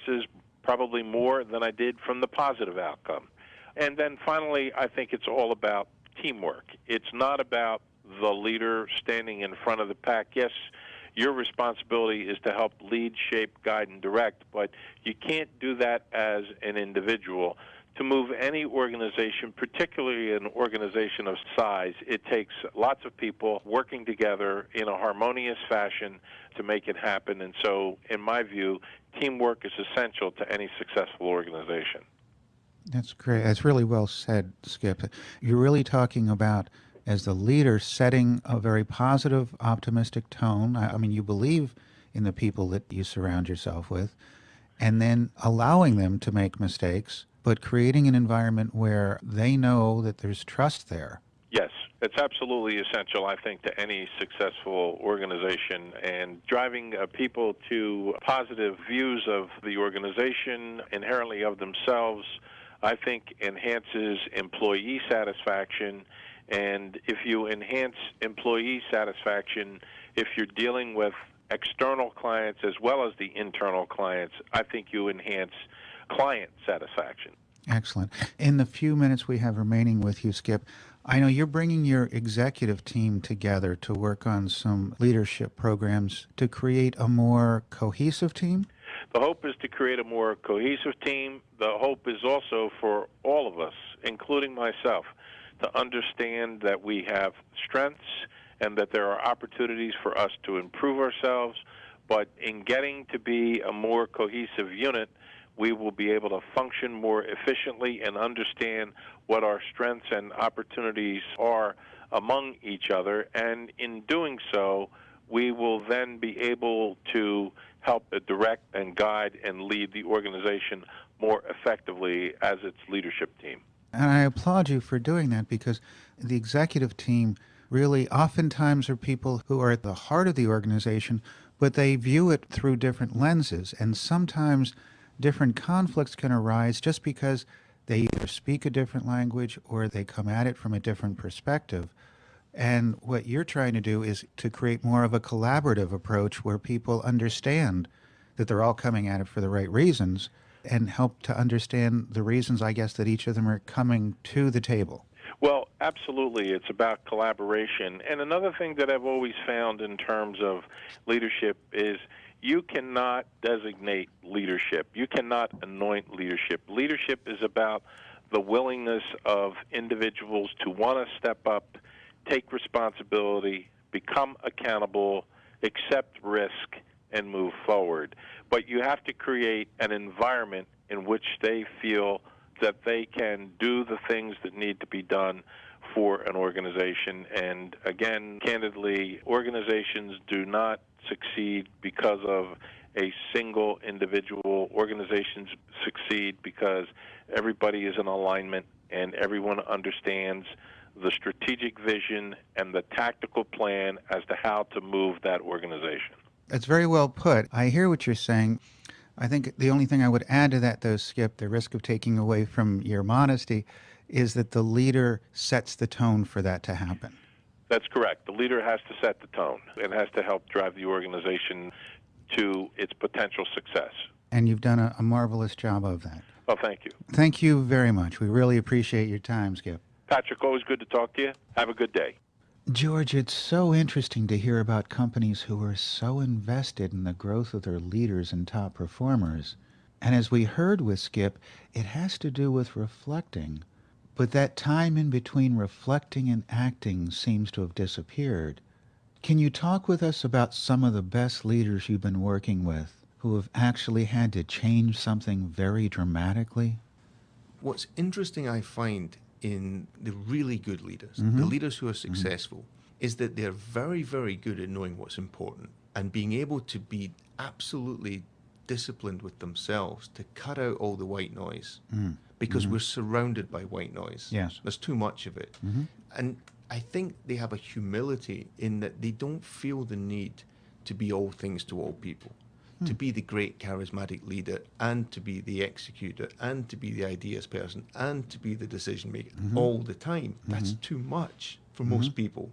experiences probably more than I did from the positive outcome. And then finally, I think it's all about teamwork. It's not about the leader standing in front of the pack. Yes, your responsibility is to help lead, shape, guide, and direct, but you can't do that as an individual. To move any organization, particularly an organization of size, it takes lots of people working together in a harmonious fashion to make it happen. And so, in my view, teamwork is essential to any successful organization. That's great. That's really well said, Skip. You're really talking about, as the leader, setting a very positive, optimistic tone. I mean, you believe in the people that you surround yourself with, and then allowing them to make mistakes, but creating an environment where they know that there's trust there. Yes, it's absolutely essential, I think, to any successful organization, and driving people to positive views of the organization, inherently of themselves, I think enhances employee satisfaction. And if you enhance employee satisfaction, if you're dealing with external clients as well as the internal clients, I think you enhance client satisfaction. Excellent. In the few minutes we have remaining with you, Skip, I know you're bringing your executive team together to work on some leadership programs to create a more cohesive team. The hope is to create a more cohesive team. The hope is also for all of us, including myself, to understand that we have strengths and that there are opportunities for us to improve ourselves. But in getting to be a more cohesive unit, we will be able to function more efficiently and understand what our strengths and opportunities are among each other. And in doing so, we will then be able to help direct and guide and lead the organization more effectively as its leadership team. And I applaud you for doing that, because the executive team really oftentimes are people who are at the heart of the organization, but they view it through different lenses. And sometimes different conflicts can arise just because they either speak a different language or they come at it from a different perspective. And what you're trying to do is to create more of a collaborative approach where people understand that they're all coming at it for the right reasons, and help to understand the reasons, I guess, that each of them are coming to the table. Well, absolutely. It's about collaboration. And another thing that I've always found in terms of leadership is you cannot designate leadership. You cannot anoint leadership. Leadership is about the willingness of individuals to want to step up, take responsibility, become accountable, accept risk, and move forward. But you have to create an environment in which they feel that they can do the things that need to be done for an organization. And again, candidly, organizations do not succeed because of a single individual. Organizations succeed because everybody is in alignment and everyone understands the strategic vision and the tactical plan as to how to move that organization. That's very well put. I hear what you're saying. I think the only thing I would add to that, though, Skip, the risk of taking away from your modesty, is that the leader sets the tone for that to happen. That's correct. The leader has to set the tone and has to help drive the organization to its potential success. And you've done a marvelous job of that. Well, thank you. Thank you very much. We really appreciate your time, Skip. Patrick, always good to talk to you. Have a good day. George, it's so interesting to hear about companies who are so invested in the growth of their leaders and top performers. And as we heard with Skip, it has to do with reflecting. But that time in between reflecting and acting seems to have disappeared. Can you talk with us about some of the best leaders you've been working with who have actually had to change something very dramatically? What's interesting, I find, in the really good leaders, the leaders who are successful, is that they're very, very good at knowing what's important and being able to be absolutely disciplined with themselves to cut out all the white noise, because we're surrounded by white noise. Yes. There's too much of it. And I think they have a humility in that they don't feel the need to be all things to all people. To be the great charismatic leader, and to be the executor, and to be the ideas person, and to be the decision maker all the time. That's too much for most people.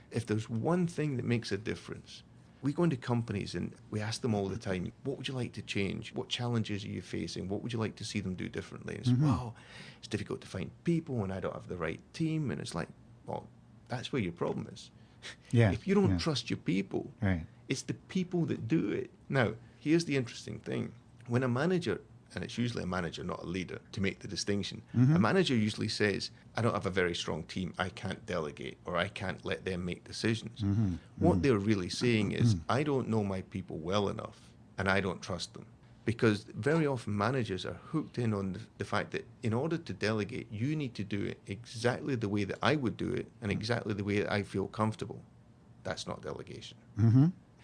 If there's one thing that makes a difference, We go into companies and we ask them all the time, what would you like to change? What challenges are you facing? What would you like to see them do differently? And it's, well, it's difficult to find people and I don't have the right team. And it's like, well, that's where your problem is. Yeah. If you don't trust your people, Right. it's the people that do it. Now, here's the interesting thing. When a manager, and it's usually a manager, not a leader, to make the distinction, a manager usually says, I don't have a very strong team, I can't delegate, or I can't let them make decisions. What they're really saying is, I don't know my people well enough, and I don't trust them. Because very often managers are hooked in on the fact that in order to delegate, you need to do it exactly the way that I would do it, and exactly the way that I feel comfortable. That's not delegation.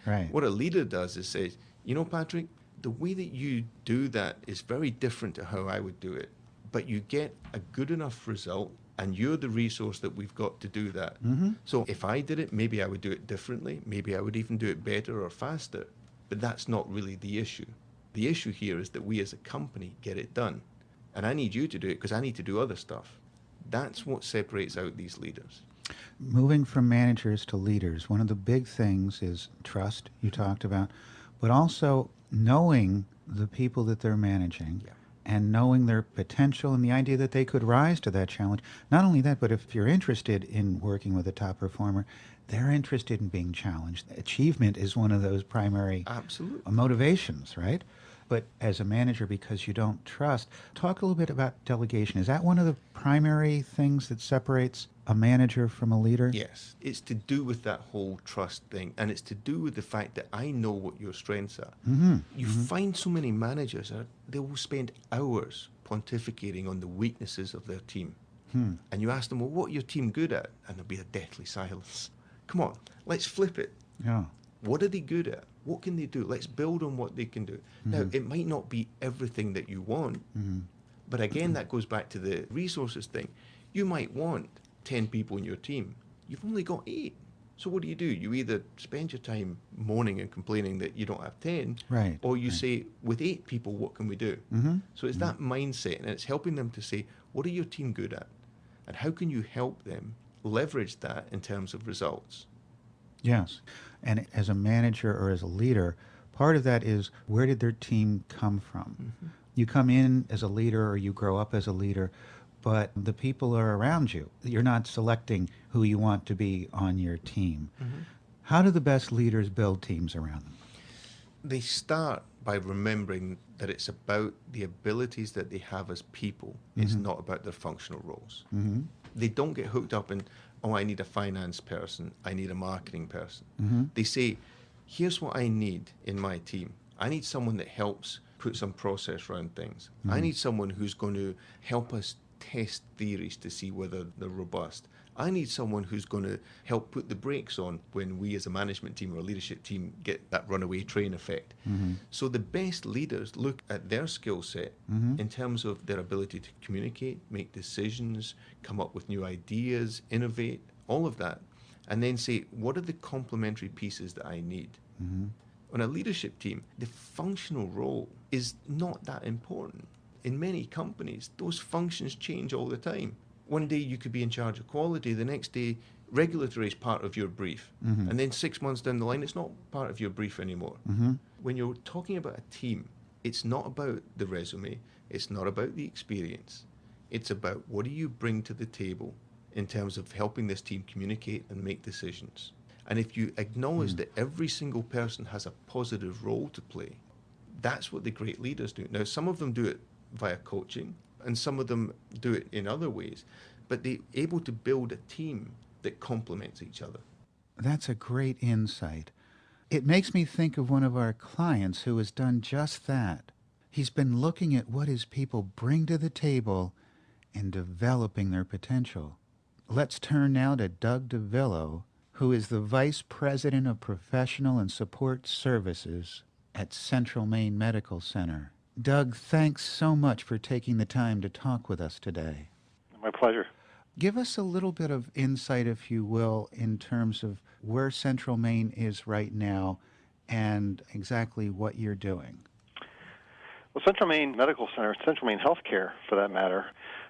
Right. What a leader does is says, you know, Patrick, the way that you do that is very different to how I would do it, but you get a good enough result and you're the resource that we've got to do that. So if I did it, maybe I would do it differently. Maybe I would even do it better or faster, but that's not really the issue. The issue here is that we as a company get it done. And I need you to do it because I need to do other stuff. That's what separates out these leaders. Moving from managers to leaders, one of the big things is trust, you talked about, but also knowing the people that they're managing and knowing their potential and the idea that they could rise to that challenge. Not only that, but if you're interested in working with a top performer, they're interested in being challenged. Achievement is one of those primary motivations, right? But as a manager, because you don't trust, talk a little bit about delegation. Is that one of the primary things that separates a manager from a leader? Yes. It's to do with that whole trust thing. And it's to do with the fact that I know what your strengths are. You find so many managers, they will spend hours pontificating on the weaknesses of their team. And you ask them, well, what are your team good at? And there'll be a deathly silence. Come on, let's flip it. Yeah. What are they good at? What can they do? Let's build on what they can do. Now, it might not be everything that you want, but again, that goes back to the resources thing. You might want 10 people in your team. You've only got 8. So what do? You either spend your time moaning and complaining that you don't have 10, Right. or you say, with 8 people, what can we do? So it's that mindset, and it's helping them to say, what are your team good at? And how can you help them leverage that in terms of results? Yes. And as a manager or as a leader, part of that is where did their team come from? You come in as a leader or you grow up as a leader, but the people are around you. You're not selecting who you want to be on your team. How do the best leaders build teams around them? They start by remembering that it's about the abilities that they have as people. It's not about their functional roles. They don't get hooked up in, oh, I need a finance person, I need a marketing person. They say, here's what I need in my team. I need someone that helps put some process around things. I need someone who's going to help us test theories to see whether they're robust. I need someone who's going to help put the brakes on when we as a management team or a leadership team get that runaway train effect. So the best leaders look at their skill set in terms of their ability to communicate, make decisions, come up with new ideas, innovate, all of that, and then say, what are the complementary pieces that I need? On a leadership team, the functional role is not that important. In many companies, those functions change all the time. One day you could be in charge of quality, the next day regulatory is part of your brief. And then 6 months down the line, it's not part of your brief anymore. When you're talking about a team, it's not about the resume, it's not about the experience. It's about what do you bring to the table in terms of helping this team communicate and make decisions. And if you acknowledge that every single person has a positive role to play, that's what the great leaders do. Now, some of them do it via coaching, and some of them do it in other ways, but they're able to build a team that complements each other. That's a great insight. It makes me think of one of our clients who has done just that. He's been looking at what his people bring to the table and developing their potential. Let's turn now to Doug DeVillo, who is the Vice President of Professional and Support Services at Central Maine Medical Center. Doug, thanks so much for taking the time to talk with us today. My pleasure. Give us a little bit of insight, if you will, in terms of where Central Maine is right now and exactly what you're doing. Well, Central Maine Medical Center, Central Maine Healthcare for that matter,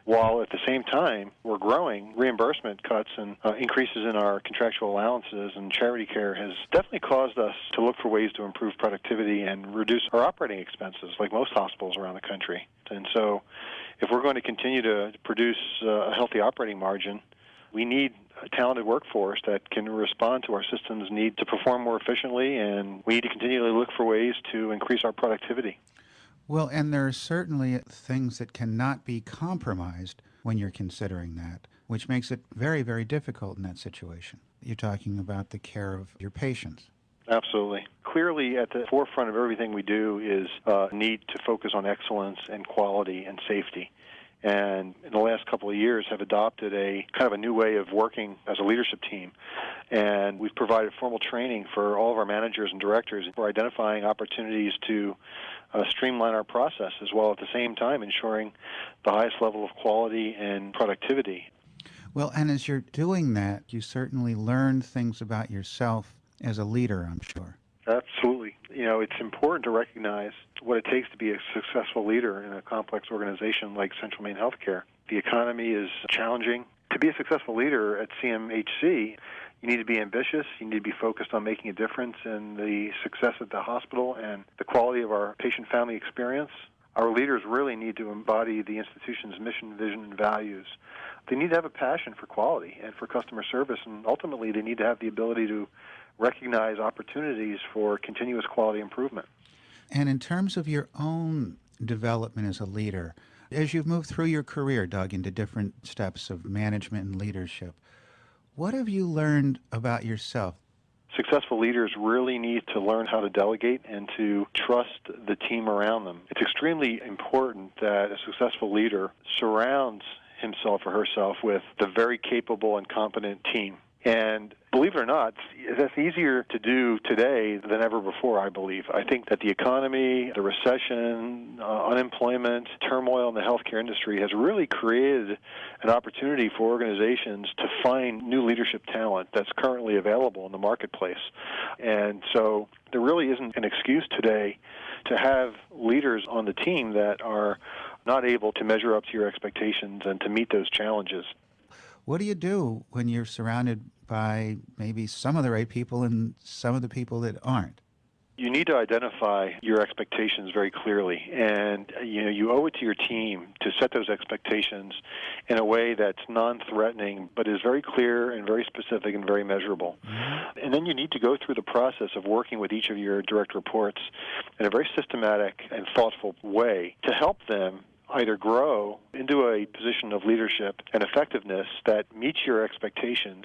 while at the same time we're growing. Reimbursement cuts and increases in our contractual allowances and charity care has definitely caused us to look for ways to improve productivity and reduce our operating expenses, like most hospitals around the country. And so if we're going to continue to produce a healthy operating margin, we need a talented workforce that can respond to our system's need to perform more efficiently, and we need to continually look for ways to increase our productivity. Well, and there are certainly things that cannot be compromised when you're considering that, which makes it very, very difficult in that situation. You're talking about the care of your patients. Absolutely. Clearly, at the forefront of everything we do is a need to focus on excellence and quality and safety. And in the last couple of years have adopted a kind of a new way of working as a leadership team. And we've provided formal training for all of our managers and directors for identifying opportunities to streamline our process, as well at the same time ensuring the highest level of quality and productivity. Well, and as you're doing that, you certainly learn things about yourself as a leader, I'm sure. Absolutely. It's important to recognize what it takes to be a successful leader in a complex organization like Central Maine Healthcare. The economy is challenging. To be a successful leader at CMHC, you need to be ambitious. You need to be focused on making a difference in the success of the hospital and the quality of our patient-family experience. Our leaders really need to embody the institution's mission, vision, and values. They need to have a passion for quality and for customer service, and ultimately they need to have the ability to recognize opportunities for continuous quality improvement. And in terms of your own development as a leader, as you've moved through your career, Doug, into different steps of management and leadership, what have you learned about yourself? Successful leaders really need to learn how to delegate and to trust the team around them. It's extremely important that a successful leader surrounds himself or herself with the very capable and competent team. And believe it or not, that's easier to do today than ever before, I believe. I think that the economy, the recession, unemployment, turmoil in the healthcare industry has really created an opportunity for organizations to find new leadership talent that's currently available in the marketplace. And so there really isn't an excuse today to have leaders on the team that are not able to measure up to your expectations and to meet those challenges. What do you do when you're surrounded by maybe some of the right people and some of the people that aren't? You need to identify your expectations very clearly, and you owe it to your team to set those expectations in a way that's non-threatening, but is very clear and very specific and very measurable. Mm-hmm. And then you need to go through the process of working with each of your direct reports in a very systematic and thoughtful way to help them either grow into a position of leadership and effectiveness that meets your expectations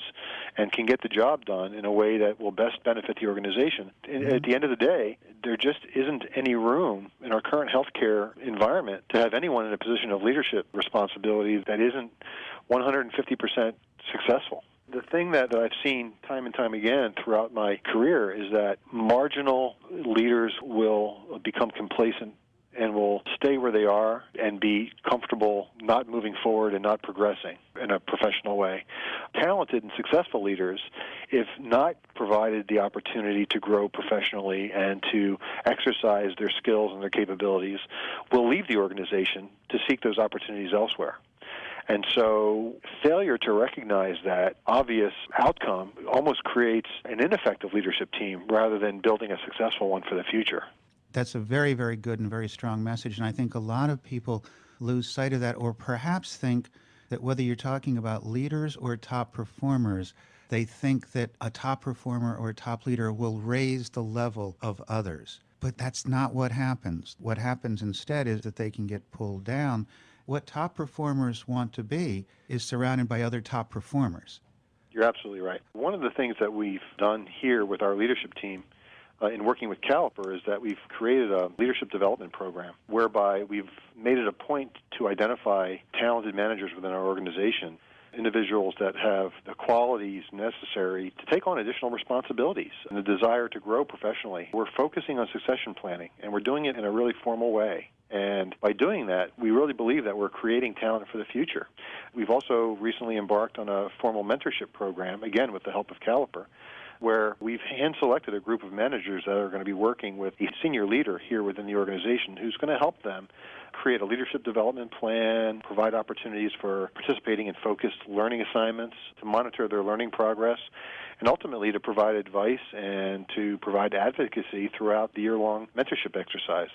and can get the job done in a way that will best benefit the organization. At the end of the day, there just isn't any room in our current healthcare environment to have anyone in a position of leadership responsibility that isn't 150% successful. The thing that I've seen time and time again throughout my career is that marginal leaders will become complacent and will stay where they are and be comfortable not moving forward and not progressing in a professional way. Talented and successful leaders, if not provided the opportunity to grow professionally and to exercise their skills and their capabilities, will leave the organization to seek those opportunities elsewhere. And so failure to recognize that obvious outcome almost creates an ineffective leadership team rather than building a successful one for the future. That's a very, very good and very strong message, and I think a lot of people lose sight of that, or perhaps think that whether you're talking about leaders or top performers, they think that a top performer or a top leader will raise the level of others. But that's not what happens. What happens instead is that they can get pulled down. What top performers want to be is surrounded by other top performers. You're absolutely right. One of the things that we've done here with our leadership team in working with Caliper is that we've created a leadership development program whereby we've made it a point to identify talented managers within our organization, individuals that have the qualities necessary to take on additional responsibilities and the desire to grow professionally. We're focusing on succession planning, and we're doing it in a really formal way. And by doing that, we really believe that we're creating talent for the future. We've also recently embarked on a formal mentorship program, again with the help of Caliper, where we've hand-selected a group of managers that are going to be working with a senior leader here within the organization who's going to help them create a leadership development plan, provide opportunities for participating in focused learning assignments, to monitor their learning progress, and ultimately to provide advice and to provide advocacy throughout the year-long mentorship exercise.